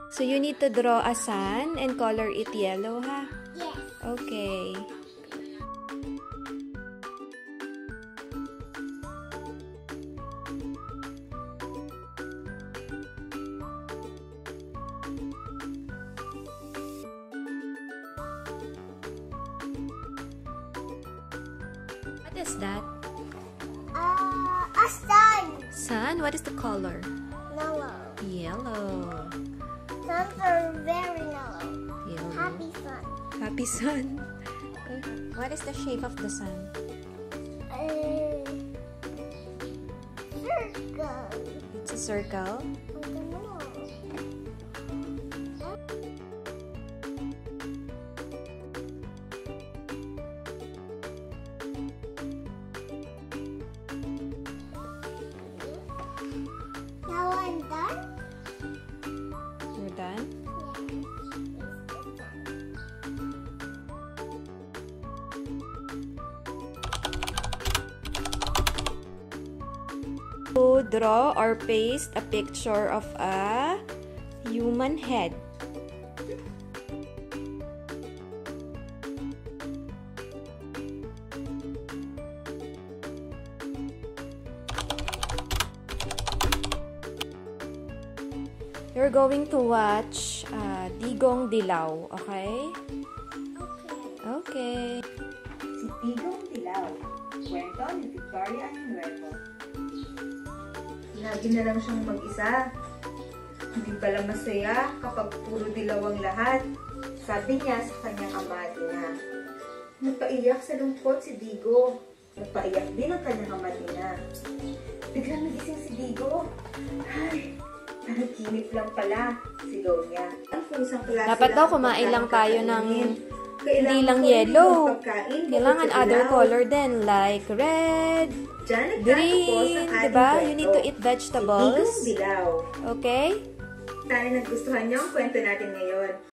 So you need to draw a sun and color it yellow, ha? Yes. Okay. What is that? A sun. Sun? What is the color? Yellow. Yellow. Suns are very yellow. Yellow. Happy sun. Happy sun. What is the shape of the sun? Circle. It's a circle. I don't know. Now I'm done? You're done? To draw or paste a picture of a human head. You're going to watch Digong Dilaw, okay? Okay. Si Digong Dilaw, kwento ni Victoria Añuevo. Lagi na lang siyang mag-isa. Hindi pala masaya kapag puro dilaw ang lahat. Sabi niya sa kanyang ama Dina. Nagpaiyak sa lungkot si Digo. Nagpaiyak din ang kanyang ama Dina. Biglang nagising si Digo. Ay, nanaginip lang pala. Sigaw niya. Kung isang klase Dapat daw kumain lang tayo ng hindi lang yellow. Kailangan other color din, like red, green, diba? You need to eat vegetables. Digong Dilaw. Okay? Sana nagustuhan niyo ang kwento natin ngayon.